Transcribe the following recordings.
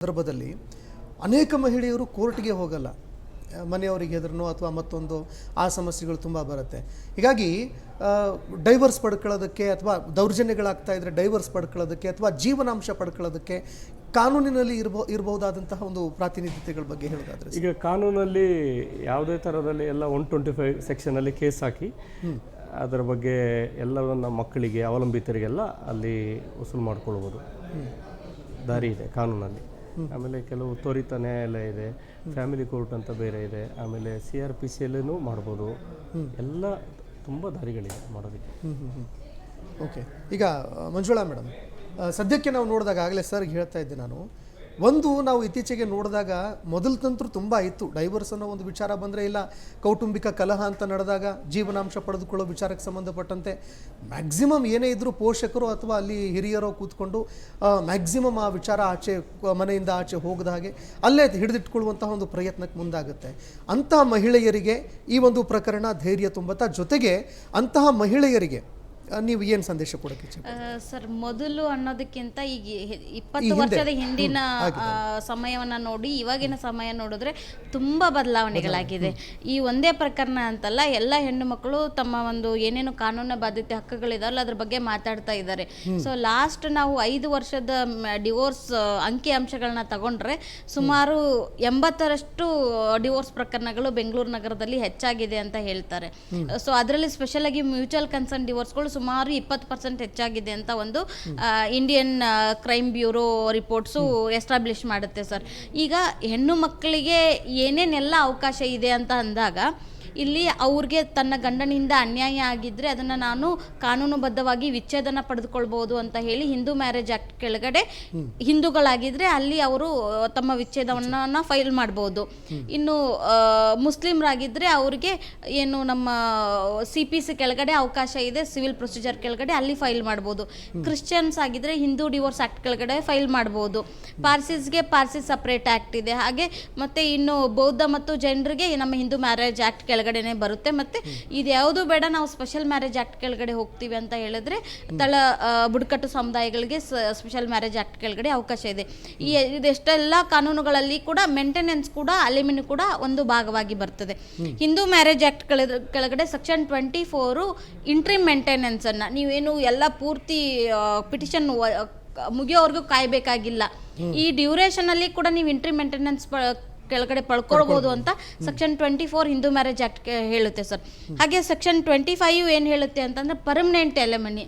ಸಂದರ್ಭದಲ್ಲಿ ಅನೇಕ ಮಹಿಳೆಯರು ಕೋರ್ಟ್ಗೆ ಹೋಗಲ್ಲ, ಮನೆಯವರಿಗೆ ಹೆದರನೋ ಅಥವಾ ಮತ್ತೊಂದು ಆ ಸಮಸ್ಯೆಗಳು ತುಂಬ ಬರುತ್ತೆ. ಹೀಗಾಗಿ ಡೈವರ್ಸ್ ಪಡ್ಕೊಳ್ಳೋದಕ್ಕೆ ಅಥವಾ ದೌರ್ಜನ್ಯಗಳಾಗ್ತಾ ಇದ್ದರೆ ಡೈವರ್ಸ್ ಪಡ್ಕೊಳ್ಳೋದಕ್ಕೆ ಅಥವಾ ಜೀವನಾಂಶ ಪಡ್ಕೊಳ್ಳೋದಕ್ಕೆ ಕಾನೂನಿನಲ್ಲಿ ಇರಬಹುದಾದಂತಹ ಒಂದು ಪ್ರಾತಿನಿಧ್ಯತೆಗಳ ಬಗ್ಗೆ ಹೇಳೋದಾದ್ರೆ, ಈಗ ಕಾನೂನಲ್ಲಿ ಯಾವುದೇ ಥರದಲ್ಲಿ ಎಲ್ಲ 125 ಸೆಕ್ಷನಲ್ಲಿ ಕೇಸ್ ಹಾಕಿ ಅದರ ಬಗ್ಗೆ ಎಲ್ಲವನ್ನ ಮಕ್ಕಳಿಗೆ ಅವಲಂಬಿತರಿಗೆಲ್ಲ ಅಲ್ಲಿ ವಸೂಲು ಮಾಡ್ಕೊಳ್ಬೋದು, ದಾರಿ ಇದೆ ಕಾನೂನಲ್ಲಿ. ಆಮೇಲೆ ಕೆಲವು ತ್ವರಿತ ನ್ಯಾಯಾಲಯ ಇದೆ, ಫ್ಯಾಮಿಲಿ ಕೋರ್ಟ್ ಅಂತ ಬೇರೆ ಇದೆ, ಆಮೇಲೆ CRPCಯಲ್ಲೂ ಮಾಡ್ಬೋದು. ಎಲ್ಲ ತುಂಬ ದಾರಿಗಳಿದೆ ಮಾಡೋದಕ್ಕೆ. ಓಕೆ, ಈಗ ಮಂಜುಳಾ ಮೇಡಮ್, ಸದ್ಯಕ್ಕೆ ನಾವು ನೋಡಿದಾಗ ಆಗಲೇ ಸರ್ಗೆ ಹೇಳ್ತಾ ಇದ್ದೆ ನಾನು, ಒಂದು ನಾವು ಇತ್ತೀಚೆಗೆ ನೋಡಿದಾಗ ಮೊದಲಂತೂ ತುಂಬ ಇತ್ತು, ಡೈವರ್ಸ್ ಅನ್ನೋ ಒಂದು ವಿಚಾರ ಬಂದರೆ ಇಲ್ಲ ಕೌಟುಂಬಿಕ ಕಲಹ ಅಂತ ನಡೆದಾಗ ಜೀವನಾಂಶ ಪಡೆದುಕೊಳ್ಳೋ ವಿಚಾರಕ್ಕೆ ಸಂಬಂಧಪಟ್ಟಂತೆ ಮ್ಯಾಕ್ಸಿಮಮ್ ಏನೇ ಇದ್ದರೂ ಪೋಷಕರು ಅಥವಾ ಅಲ್ಲಿ ಹಿರಿಯರೋ ಕೂತ್ಕೊಂಡು ಮ್ಯಾಕ್ಸಿಮಮ್ ಆ ವಿಚಾರ ಆಚೆ ಮನೆಯಿಂದ ಆಚೆ ಹೋಗದ ಹಾಗೆ ಅಲ್ಲೇ ಹಿಡಿದಿಟ್ಕೊಳ್ಳುವಂತಹ ಒಂದು ಪ್ರಯತ್ನಕ್ಕೆ ಮುಂದಾಗುತ್ತೆ. ಅಂತಹ ಮಹಿಳೆಯರಿಗೆ ಈ ಒಂದು ಪ್ರಕರಣ ಧೈರ್ಯ ತುಂಬುತ್ತಾ, ಜೊತೆಗೆ ಅಂತಹ ಮಹಿಳೆಯರಿಗೆ ನೀವು ಏನು ಸಂದೇಶ ಕೊಡಕ್ಕೆ ಸರ್? ಮೊದಲು ಅನ್ನೋದಕ್ಕಿಂತ ಈಗ 20 ವರ್ಷದ ಹಿಂದಿನ ಸಮಯವನ್ನು ನೋಡಿ ಇವಾಗಿನ ಸಮಯ ನೋಡಿದ್ರೆ ತುಂಬ ಬದಲಾವಣೆಗಳಾಗಿದೆ. ಈ ಒಂದೇ ಪ್ರಕರಣ ಅಂತಲ್ಲ, ಎಲ್ಲ ಹೆಣ್ಣು ಮಕ್ಕಳು ತಮ್ಮ ಒಂದು ಏನೇನು ಕಾನೂನು ಬಾಧ್ಯತೆ ಹಕ್ಕುಗಳಿದಾವಲ್ಲ ಅದ್ರ ಬಗ್ಗೆ ಮಾತಾಡ್ತಾ ಇದ್ದಾರೆ. ಸೊ ಲಾಸ್ಟ್ ನಾವು 5 ವರ್ಷದ ಡಿವೋರ್ಸ್ ಅಂಕಿ ಅಂಶಗಳನ್ನ ತಗೊಂಡ್ರೆ ಸುಮಾರು 80ರಷ್ಟು ಡಿವೋರ್ಸ್ ಪ್ರಕರಣಗಳು ಬೆಂಗಳೂರು ನಗರದಲ್ಲಿ ಹೆಚ್ಚಾಗಿದೆ ಅಂತ ಹೇಳ್ತಾರೆ. ಸೊ ಅದರಲ್ಲಿ ಸ್ಪೆಷಲ್ ಆಗಿ ಮ್ಯೂಚುವಲ್ ಕನ್ಸರ್ನ್ ಡಿವೋರ್ಸ್ಗಳು ಸುಮಾರು 20% ಹೆಚ್ಚಾಗಿದೆ ಅಂತ ಒಂದು Indian crime bureau reports establish ಮಾಡುತ್ತೆ ಸರ್. ಈಗ ಹೆಣ್ಣು ಮಕ್ಕಳಿಗೆ ಏನೇನೆಲ್ಲ ಅವಕಾಶ ಇದೆ ಅಂತ ಅಂದಾಗ ಇಲ್ಲಿ ಅವ್ರಿಗೆ ತನ್ನ ಗಂಡನಿಂದ ಅನ್ಯಾಯ ಆಗಿದ್ದರೆ ಅದನ್ನು ನಾನು ಕಾನೂನುಬದ್ಧವಾಗಿ ವಿಚ್ಛೇದನ ಪಡೆದುಕೊಳ್ಬೋದು ಅಂತ ಹೇಳಿ ಹಿಂದೂ ಮ್ಯಾರೇಜ್ ಆ್ಯಕ್ಟ್ ಕೆಳಗಡೆ ಹಿಂದೂಗಳಾಗಿದ್ದರೆ ಅಲ್ಲಿ ಅವರು ತಮ್ಮ ವಿಚ್ಛೇದವನ್ನು ಫೈಲ್ ಮಾಡ್ಬೋದು. ಇನ್ನು ಮುಸ್ಲಿಮ್ರಾಗಿದ್ದರೆ ಅವ್ರಿಗೆ ಏನು ನಮ್ಮ CPC ಕೆಳಗಡೆ ಅವಕಾಶ ಇದೆ, ಸಿವಿಲ್ ಪ್ರೊಸೀಜರ್ ಕೆಳಗಡೆ ಅಲ್ಲಿ ಫೈಲ್ ಮಾಡ್ಬೋದು. ಕ್ರಿಶ್ಚಿಯನ್ಸ್ ಆಗಿದ್ದರೆ ಹಿಂದೂ ಡಿವೋರ್ಸ್ ಆ್ಯಕ್ಟ್ ಕೆಳಗಡೆ ಫೈಲ್ ಮಾಡ್ಬೋದು. ಪಾರ್ಸಿಸ್ಗೆ ಪಾರ್ಸಿ ಸಪ್ರೇಟ್ ಆ್ಯಕ್ಟ್ ಇದೆ. ಹಾಗೆ ಮತ್ತು ಇನ್ನು ಬೌದ್ಧ ಮತ್ತು ಜೈನರಿಗೆ ನಮ್ಮ ಹಿಂದೂ ಮ್ಯಾರೇಜ್ ಆ್ಯಕ್ಟ್ ಕೆಳಗಡೆನೆ ಬರುತ್ತೆ. ಮತ್ತೆ ಇದು ಯಾವುದು ಬೇಡ, ನಾವು ಸ್ಪೆಷಲ್ ಮ್ಯಾರೇಜ್ ಆ್ಯಕ್ಟ್ ಕೆಳಗಡೆ ಹೋಗ್ತೀವಿ ಅಂತ ಹೇಳಿದ್ರೆ ತಳ ಬುಡಕಟ್ಟು ಸಮುದಾಯಗಳಿಗೆ ಸ್ಪೆಷಲ್ ಮ್ಯಾರೇಜ್ ಆ್ಯಕ್ಟ್ ಕೆಳಗಡೆ ಅವಕಾಶ ಇದೆ. ಇದೆಷ್ಟೆಲ್ಲ ಕಾನೂನುಗಳಲ್ಲಿ ಕೂಡ ಮೇಂಟೆನೆನ್ಸ್ ಕೂಡ ಅಲಿಮಿನಿ ಕೂಡ ಒಂದು ಭಾಗವಾಗಿ ಬರ್ತದೆ. ಹಿಂದೂ ಮ್ಯಾರೇಜ್ ಆ್ಯಕ್ಟ್ ಕೆಳಗಡೆ ಸೆಕ್ಷನ್ 24 ಇಂಟ್ರಿಮ್ ಮೇಂಟೆನೆನ್ಸ್ ಅನ್ನ ನೀವೇನು ಎಲ್ಲ ಪೂರ್ತಿ ಪಿಟಿಷನ್ ಮುಗಿಯೋವರೆಗೂ ಕಾಯಬೇಕಾಗಿಲ್ಲ, ಈ ಡ್ಯೂರೇಷನ್ ಅಲ್ಲಿ ಕೂಡ ನೀವು ಇಂಟ್ರಿಮ್ ಮೇಂಟೆನೆನ್ಸ್ ಕೆಳಗಡೆ ಪಡ್ಕೊಳ್ಬೋದು ಅಂತ ಸೆಕ್ಷನ್ 24 ಹಿಂದೂ ಮ್ಯಾರೇಜ್ ಆ್ಯಕ್ಟ್ ಹೇಳುತ್ತೆ ಸರ್. ಹಾಗೆ ಸೆಕ್ಷನ್ 25 ಏನು ಹೇಳುತ್ತೆ ಅಂತಂದ್ರೆ ಪರ್ಮನೆಂಟ್ ಎಲೆಮನಿ,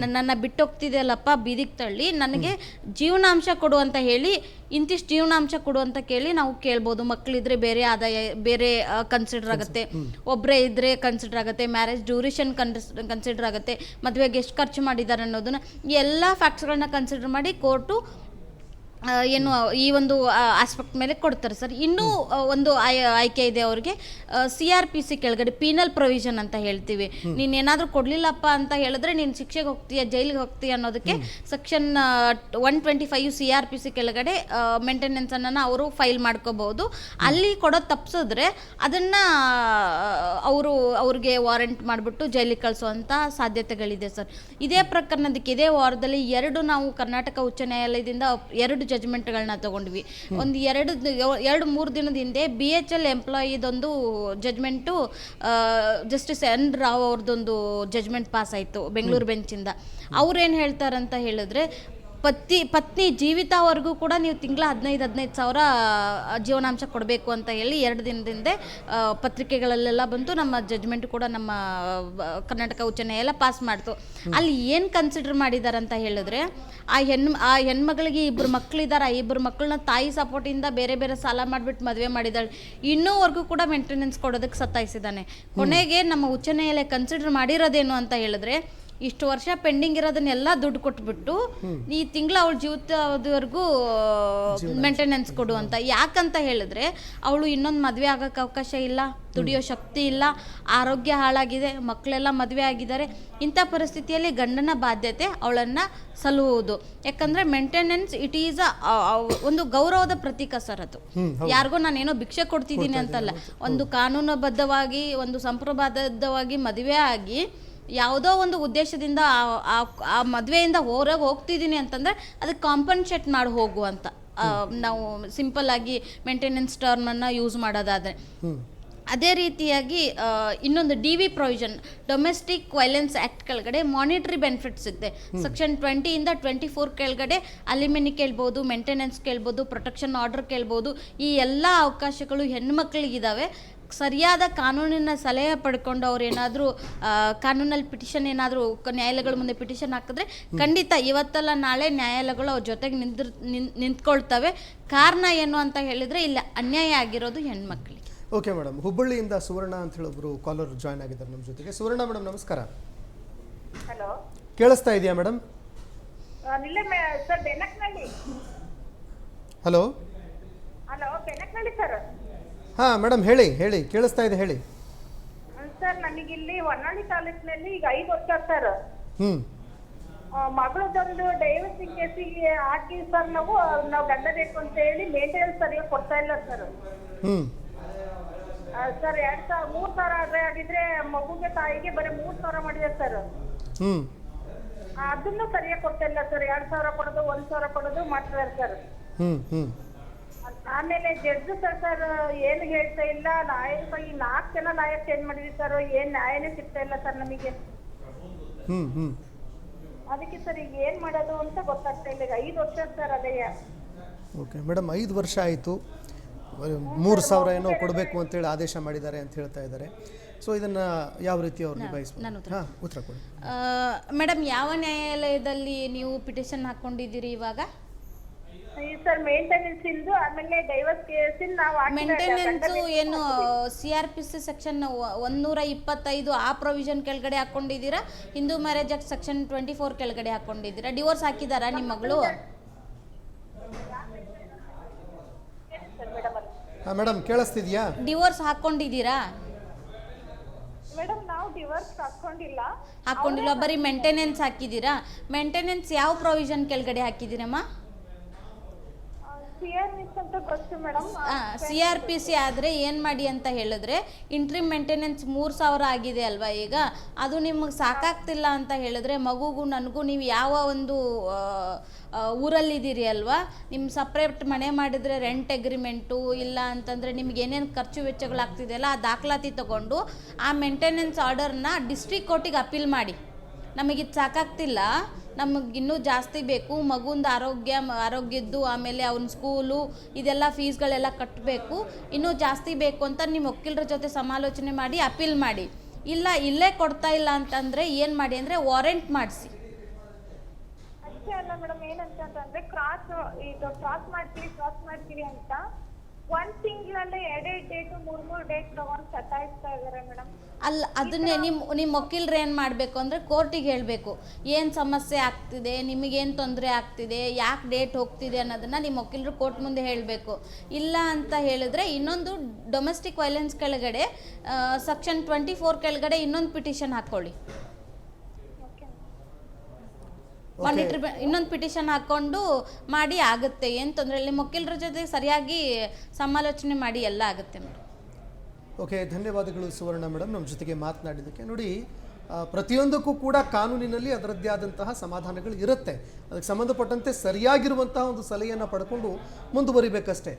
ನನ್ನನ್ನು ಬಿಟ್ಟೋಗ್ತಿದೆಯಲ್ಲಪ್ಪ ಬೀದಿಗೆ ತಳ್ಳಿ ನನಗೆ ಜೀವನಾಂಶ ಕೊಡು ಅಂತ ಹೇಳಿ ಇಂತಿಷ್ಟು ಜೀವನಾಂಶ ಕೊಡು ಅಂತ ಕೇಳಿ ನಾವು ಕೇಳ್ಬೋದು. ಮಕ್ಕಳಿದ್ರೆ ಬೇರೆ ಆದಾಯ ಬೇರೆ ಕನ್ಸಿಡರ್ ಆಗುತ್ತೆ, ಒಬ್ಬರೇ ಇದ್ರೆ ಕನ್ಸಿಡರ್ ಆಗುತ್ತೆ, ಮ್ಯಾರೇಜ್ ಡ್ಯೂರೇಷನ್ ಕನ್ಸಿಡರ್ ಆಗುತ್ತೆ, ಮದುವೆಗೆ ಎಷ್ಟು ಖರ್ಚು ಮಾಡಿದ್ದಾರೆ ಅನ್ನೋದನ್ನ ಎಲ್ಲ ಫ್ಯಾಕ್ಟ್ಸ್ಗಳನ್ನ ಕನ್ಸಿಡರ್ ಮಾಡಿ ಕೋರ್ಟು ಏನು ಈ ಒಂದು ಆಸ್ಪೆಕ್ಟ್ ಮೇಲೆ ಕೊಡ್ತಾರೆ ಸರ್. ಇನ್ನೂ ಒಂದು ಆಯ್ಕೆ ಇದೆ ಅವ್ರಿಗೆ, CRPC ಕೆಳಗಡೆ ಪೀನಲ್ ಪ್ರೊವಿಷನ್ ಅಂತ ಹೇಳ್ತೀವಿ. ನೀನೇನಾದರೂ ಕೊಡಲಿಲ್ಲಪ್ಪ ಅಂತ ಹೇಳಿದ್ರೆ ನೀನು ಶಿಕ್ಷೆಗೆ ಹೋಗ್ತೀಯ, ಜೈಲಿಗೆ ಹೋಗ್ತೀಯ ಅನ್ನೋದಕ್ಕೆ ಸೆಕ್ಷನ್ 125 CRPC ಕೆಳಗಡೆ ಮೇಂಟೆನೆನ್ಸನ್ನು ಅವರು ಫೈಲ್ ಮಾಡ್ಕೋಬಹುದು. ಅಲ್ಲಿ ಕೊಡೋದು ತಪ್ಪಿಸಿದ್ರೆ ಅದನ್ನು ಅವ್ರಿಗೆ ವಾರೆಂಟ್ ಮಾಡಿಬಿಟ್ಟು ಜೈಲಿಗೆ ಕಳಿಸುವಂಥ ಸಾಧ್ಯತೆಗಳಿದೆ ಸರ್. ಇದೇ ಪ್ರಕರಣದಕ್ಕೆ ಇದೇ ವಾರದಲ್ಲಿ ನಾವು ಕರ್ನಾಟಕ ಉಚ್ಚ ನ್ಯಾಯಾಲಯದಿಂದ 2 ಜಜ್ಮೆಂಟ್ಗಳನ್ನ ತಗೊಂಡ್ವಿ. ಒಂದು 2-3 ದಿನದ ಹಿಂದೆ BHL ಎಂಪ್ಲಾಯಿದೊಂದು ಜಜ್ಮೆಂಟು ಜಸ್ಟಿಸ್ N ರಾವ್ ಅವ್ರದ್ದೊಂದು ಜಜ್ಮೆಂಟ್ ಪಾಸ್ ಆಯಿತು ಬೆಂಗಳೂರು ಬೆಂಚಿಂದ. ಅವ್ರೇನು ಹೇಳ್ತಾರಂತ ಹೇಳಿದ್ರೆ, ಪತ್ನಿ ಜೀವಿತವರೆಗೂ ಕೂಡ ನೀವು ತಿಂಗಳ 15,000 ಸಾವಿರ ಜೀವನಾಂಶ ಕೊಡಬೇಕು ಅಂತ ಹೇಳಿ 2 ದಿನದಿಂದ ಪತ್ರಿಕೆಗಳಲ್ಲೆಲ್ಲ ಬಂತು. ನಮ್ಮ ಜಜ್ಮೆಂಟ್ ಕೂಡ ನಮ್ಮ ಕರ್ನಾಟಕ ಉಚ್ಚ ನ್ಯಾಯಾಲಯ ಪಾಸ್ ಮಾಡ್ತು. ಅಲ್ಲಿ ಏನು ಕನ್ಸಿಡರ್ ಮಾಡಿದ್ದಾರೆ ಅಂತ ಹೇಳಿದ್ರೆ, ಆ ಹೆಣ್ಮಗಳಿಗೆ 2 ಮಕ್ಕಳಿದ್ದಾರೆ, ಆ 2 ಮಕ್ಕಳನ್ನ ತಾಯಿ ಸಪೋರ್ಟಿಂದ ಬೇರೆ ಬೇರೆ ಸಾಲ ಮಾಡಿಬಿಟ್ಟು ಮದುವೆ ಮಾಡಿದಾಳೆ, ಇನ್ನೂವರೆಗೂ ಕೂಡ ಮೇಂಟೆನೆನ್ಸ್ ಕೊಡೋದಕ್ಕೆ ಸತ್ತಾಯಿಸಿದ್ದಾನೆ. ಕೊನೆಗೆ ನಮ್ಮ ಉಚ್ಚ ನ್ಯಾಯಾಲಯ ಕನ್ಸಿಡರ್ ಮಾಡಿರೋದೇನು ಅಂತ ಹೇಳಿದ್ರೆ, ಇಷ್ಟು ವರ್ಷ ಪೆಂಡಿಂಗ್ ಇರೋದನ್ನೆಲ್ಲ ದುಡ್ಡು ಕೊಟ್ಬಿಟ್ಟು ಈ ತಿಂಗಳ ಅವಳ ಜೀವಿತವರೆಗೂ ಮೇಂಟೆನೆನ್ಸ್ ಕೊಡು ಅಂತ. ಯಾಕಂತ ಹೇಳಿದ್ರೆ ಅವಳು ಇನ್ನೊಂದು ಮದುವೆ ಆಗೋಕ್ಕೆ ಅವಕಾಶ ಇಲ್ಲ, ದುಡಿಯೋ ಶಕ್ತಿ ಇಲ್ಲ, ಆರೋಗ್ಯ ಹಾಳಾಗಿದೆ, ಮಕ್ಕಳೆಲ್ಲ ಮದುವೆ ಆಗಿದ್ದಾರೆ. ಇಂಥ ಪರಿಸ್ಥಿತಿಯಲ್ಲಿ ಗಂಡನ ಬಾಧ್ಯತೆ ಅವಳನ್ನು ಸಲುವುದು. ಯಾಕಂದರೆ ಮೇಂಟೆನೆನ್ಸ್ ಇಟ್ ಈಸ್ ಒಂದು ಗೌರವದ ಪ್ರತೀಕ ಸರ್. ಅದು ಯಾರಿಗೋ ನಾನೇನೋ ಭಿಕ್ಷೆ ಕೊಡ್ತಿದ್ದೀನಿ ಅಂತಲ್ಲ, ಒಂದು ಕಾನೂನುಬದ್ಧವಾಗಿ ಒಂದು ಸಂಪ್ರದಾಯಬದ್ಧವಾಗಿ ಮದುವೆ ಆಗಿ ಯಾವುದೋ ಒಂದು ಉದ್ದೇಶದಿಂದ ಆ ಮದುವೆಯಿಂದ ಹೊರಗೆ ಹೋಗ್ತಿದ್ದೀನಿ ಅಂತಂದರೆ ಅದಕ್ಕೆ ಕಾಂಪನ್ಸೇಟ್ ಮಾಡಿ ಹೋಗು ಅಂತ ನಾವು ಸಿಂಪಲ್ ಆಗಿ ಮೇಂಟೆನೆನ್ಸ್ ಟರ್ಮನ್ನು ಯೂಸ್ ಮಾಡೋದಾದರೆ. ಅದೇ ರೀತಿಯಾಗಿ ಇನ್ನೊಂದು D V provision, domestic violence act ಕೆಳಗಡೆ ಮಾನಿಟರಿ ಬೆನಿಫಿಟ್ಸ್ ಇದೆ. ಸೆಕ್ಷನ್ 20 ಇಂದ 24 ಕೆಳಗಡೆ ಅಲಿಮಿನಿ ಕೇಳ್ಬೋದು, ಮೇಂಟೆನೆನ್ಸ್ ಕೇಳ್ಬೋದು, ಪ್ರೊಟೆಕ್ಷನ್ ಆರ್ಡರ್ ಕೇಳ್ಬೋದು. ಈ ಎಲ್ಲ ಅವಕಾಶಗಳು ಹೆಣ್ಮಕ್ಳಿಗಿದ್ದಾವೆ. ಸರಿಯಾದ ಕಾನೂನಿನ ಸಲಹೆ ಪಡ್ಕೊಂಡು ಅವ್ರು ಏನಾದರೂ ಕಾನೂನಲ್ಲಿ ಪಿಟಿಷನ್ ಏನಾದರೂ ನ್ಯಾಯಾಲಯಗಳ ಮುಂದೆ ಪಿಟಿಷನ್ ಹಾಕಿದ್ರೆ ಖಂಡಿತ ಇವತ್ತಲ್ಲ ನಾಳೆ ನ್ಯಾಯಾಲಯಗಳು ಅವ್ರ ಜೊತೆಗೆ ನಿಂತ್ಕೊಳ್ತವೆ. ಕಾರಣ ಏನು ಅಂತ ಹೇಳಿದರೆ ಇಲ್ಲಿ ಅನ್ಯಾಯ ಆಗಿರೋದು ಹೆಣ್ಮಕ್ಳಿಗೆ. ಓಕೆ ಮೇಡಮ್, ಹುಬ್ಬಳ್ಳಿಯಿಂದ ಸುವರ್ಣ ಅಂತ ಹೇಳೊಬ್ರು ಕಾಲರ್ ಜಾಯ್ನ್ ಆಗಿದ್ದಾರೆ ನಮ್ಮ ಜೊತೆಗೆ. ಸುವರ್ಣ ಮೇಡಮ್ ನಮಸ್ಕಾರ. ಹಲೋ, ಕೇಳಿಸ್ತಾ ಇದೆಯಾ madam? Sir Benakanahalli. Hello hello, Benakanahalli sir. ಹಾಂ ಮೇಡಮ್ ಹೇಳಿ ಹೇಳಿ, ಕೇಳಿಸ್ತಾ ಇದೆ ಹೇಳಿ. ಸರ್ ನಮಗಿಲ್ಲಿ ಹೊನ್ನಾಳಿ ತಾಲೂಕಿನಲ್ಲಿ ಈಗ 5 ವರ್ಷ ಸರ್. ಹ್ಞೂ ಮಗಳದೊಂದು ಡೈವರ್ಸಿಂಗ್ ಕೇಸಿಗೆ ಹಾಕಿ ಸರ್ ನಾವು ಗಂಡ ಬೇಕು ಅಂತ ಹೇಳಿ ಮೇಂಟೆನೆನ್ಸ್ ಸರಿಯಾಗಿ ಕೊಡ್ತಾ ಇಲ್ಲ ಸರ್. ಹ್ಞೂ ಸರ್ 3,000 ಆದ್ರೆ ಆಗಿದ್ರೆ ಮಗುಗೆ ತಾಯಿಗೆ ಬರೀ 3,000 ಮಾಡಿದೆ ಸರ್. ಹ್ಞೂ ಅದನ್ನು ಸರಿಯಾಗಿ ಕೊಡ್ತಾ ಇಲ್ಲ ಸರ್. 2,000 ಕೊಡೋದು, 1,000 ಕೊಡೋದು ಮಾಡ್ತಿದ್ದಾರೆ ಸರ್. ಹ್ಞೂ ಹ್ಞೂ ಆಮೇಲೆ ಜಡ್ಜ್ ಸರ್ ಏನು ಹೇಳ್ತಾ ಇಲ್ಲ. ಲಾಯರ್ 4 ಜನ ಲಾಯರ್ ಚೇಂಜ್ ಮಾಡಿದ್ವಿ ಸರ್. ಏನ್ ನ್ಯಾಯನೇ ಸಿಗ್ತಾ ಇಲ್ಲ ಸರ್ ನಮಗೆ. ಹ್ಞೂ ಹ್ಞೂ ಅದಕ್ಕೆ ಸರ್ ಈಗ ಏನ್ ಮಾಡೋದು ಅಂತ ಗೊತ್ತಾಗ್ತಾ ಇಲ್ಲ. ಈಗ 5 ವರ್ಷ ಸರ್ ಅದೇ. ಓಕೆ ಮೇಡಮ್, 5 ವರ್ಷ ಆಯಿತು. 3,000 ಏನೋ ಕೊಡಬೇಕು ಅಂತೇಳಿ ಆದೇಶ ಮಾಡಿದ್ದಾರೆ ಅಂತ ಹೇಳ್ತಾ ಇದ್ದಾರೆ. ಸೊ ಇದನ್ನು ಯಾವ ರೀತಿ ಅವ್ರು ನಿಭಾಯಿಸ್ಬೋದು? ಹಾಂ, ಉತ್ತರ ಕೊಡಿ ಮೇಡಮ್. ಯಾವ ನ್ಯಾಯಾಲಯದಲ್ಲಿ ನೀವು ಪಿಟಿಷನ್ ಹಾಕ್ಕೊಂಡಿದ್ದೀರಿ ಇವಾಗ? ಸರ್ ಮೇಂಟೆನೆನ್ಸ್ ಇಂದು, ಆಮೇಲೆ ಡೈವರ್ಸ್ ಕೇಸ್ ನಾವು ಮೇಂಟೆನೆನ್ಸ್ ಏನು CRPC ಸೆಕ್ಷನ್ 125 ಆ ಪ್ರೊವಿಷನ್ ಕೆಳಗಡೆ ಹಾಕೊಂಡಿದ್ದೀರಾ? ಹಿಂದೂ ಮ್ಯಾರೇಜ್ ಆಕ್ಟ್ ಸೆಕ್ಷನ್ 24 ಕೆಳಗಡೆ ಹಾಕೊಂಡಿದ್ದೀರಾ? ಡಿವೋರ್ಸ್ ಹಾಕಿದಾರಾ ನಿಮ್ಮ ಮಗಳು? ಹಾಂ ಮೇಡಮ್, ಕೇಳಿಸ್ತಿದ್ಯಾ? ಡಿವೋರ್ಸ್ ಹಾಕೊಂಡಿದ್ದೀರಾ? ಮೇಡಮ್ ನಾವು ಡಿವೋರ್ಸ್ ಹಾಕೊಂಡಿಲ್ಲ, ಬರೀ ಮೇಂಟೆನೆನ್ಸ್ ಹಾಕಿದ್ದೀರಾ? ಮೇಂಟೆನೆನ್ಸ್ ಯಾವ ಪ್ರೊವಿಷನ್ ಕೆಳಗಡೆ ಹಾಕಿದ್ದೀರಮ್ಮ? CRPC ಆದರೆ ಏನು ಮಾಡಿ ಅಂತ ಹೇಳಿದ್ರೆ, ಇಂಟ್ರಿ ಮೇಂಟೆನೆನ್ಸ್ 3,000 ಆಗಿದೆ ಅಲ್ವಾ ಈಗ, ಅದು ನಿಮಗೆ ಸಾಕಾಗ್ತಿಲ್ಲ ಅಂತ ಹೇಳಿದ್ರೆ ಮಗುಗೂ ನನಗೂ ನೀವು ಯಾವ ಒಂದು ಊರಲ್ಲಿದ್ದೀರಿ ಅಲ್ವಾ, ನಿಮ್ಮ ಸಪ್ರೇಟ್ ಮನೆ ಮಾಡಿದರೆ ರೆಂಟ್ ಅಗ್ರಿಮೆಂಟು ಇಲ್ಲ ಅಂತಂದರೆ ನಿಮ್ಗೆ ಏನೇನು ಖರ್ಚು ವೆಚ್ಚಗಳಾಗ್ತಿದೆಯಲ್ಲ ಆ ದಾಖಲಾತಿ ತೊಗೊಂಡು ಆ ಮೇಂಟೆನೆನ್ಸ್ ಆರ್ಡರ್ನ ಡಿಸ್ಟ್ರಿಕ್ಟ್ ಕೋರ್ಟಿಗೆ ಅಪೀಲ್ ಮಾಡಿ. ನಮಗಿದು ಸಾಕಾಗ್ತಿಲ್ಲ, ನಮಗಿನ್ನೂ ಜಾಸ್ತಿ ಬೇಕು, ಮಗುಂದು ಆರೋಗ್ಯದ್ದು ಆಮೇಲೆ ಅವನ ಸ್ಕೂಲು ಇದೆಲ್ಲ ಫೀಸ್ಗಳೆಲ್ಲ ಕಟ್ಟಬೇಕು, ಇನ್ನೂ ಜಾಸ್ತಿ ಬೇಕು ಅಂತ ನಿಮ್ಮ ವಕೀಲರ ಜೊತೆ ಸಮಾಲೋಚನೆ ಮಾಡಿ ಅಪೀಲ್ ಮಾಡಿ. ಇಲ್ಲ ಇಲ್ಲೇ ಕೊಡ್ತಾ ಇಲ್ಲ ಅಂತಂದರೆ ಏನು ಮಾಡಿ ಅಂದರೆ ವಾರೆಂಟ್ ಮಾಡಿಸಿ. ಅಷ್ಟೇ ಅಲ್ಲ ಮೇಡಮ್, ಏನಂತಂದ್ರೆ ಕ್ರಾಸ್ ಮಾಡ್ತೀವಿ ಅಂತ 1 ತಿಂಗಳಲ್ಲಿ 2 ಡೇಟ್ 3 ಡೇಟ್ ತಗೊಂಡು ಸತಾಯಿಸ್ತಾ ಇದ್ದಾರೆ ಮೇಡಮ್. ಅಲ್ಲ, ಅದನ್ನೇ ನಿಮ್ಮ ವಕೀಲರು ಏನು ಮಾಡಬೇಕು ಅಂದರೆ ಕೋರ್ಟಿಗೆ ಹೇಳಬೇಕು, ಏನು ಸಮಸ್ಯೆ ಆಗ್ತಿದೆ, ನಿಮಗೇನು ತೊಂದರೆ ಆಗ್ತಿದೆ, ಯಾಕೆ ಡೇಟ್ ಹೋಗ್ತಿದೆ ಅನ್ನೋದನ್ನು ನಿಮ್ಮ ವಕೀಲರು ಕೋರ್ಟ್ ಮುಂದೆ ಹೇಳಬೇಕು. ಇಲ್ಲ ಅಂತ ಹೇಳಿದ್ರೆ ಇನ್ನೊಂದು ಡೊಮೆಸ್ಟಿಕ್ ವೈಲೆನ್ಸ್ ಕೆಳಗಡೆ ಸೆಕ್ಷನ್ 24 ಕೆಳಗಡೆ ಇನ್ನೊಂದು ಪಿಟಿಷನ್ ಹಾಕ್ಕೊಳ್ಳಿ. ಇನ್ನೊಂದು ಪಿಟಿಷನ್ ಹಾಕ್ಕೊಂಡು ಮಾಡಿ ಆಗುತ್ತೆ, ಏನು ತೊಂದರೆ ಇಲ್ಲ. ನಿಮ್ಮ ವಕೀಲರ ಜೊತೆ ಸರಿಯಾಗಿ ಸಮಾಲೋಚನೆ ಮಾಡಿ ಎಲ್ಲ ಆಗುತ್ತೆ ಮೇಡಮ್. ಓಕೆ, ಧನ್ಯವಾದಗಳು ಸುವರ್ಣ ಮೇಡಮ್ ನಮ್ಮ ಜೊತೆಗೆ ಮಾತನಾಡಿದ್ದಕ್ಕೆ. ನೋಡಿ, ಪ್ರತಿಯೊಂದಕ್ಕೂ ಕೂಡ ಕಾನೂನಿನಲ್ಲಿ ಅದರದ್ದೇ ಆದಂತಹ ಸಮಾಧಾನಗಳು ಇರುತ್ತೆ. ಅದಕ್ಕೆ ಸಂಬಂಧಪಟ್ಟಂತೆ ಸರಿಯಾಗಿರುವಂತಹ ಒಂದು ಸಲಹೆಯನ್ನು ಪಡ್ಕೊಂಡು ಮುಂದುವರಿಬೇಕಷ್ಟೇ.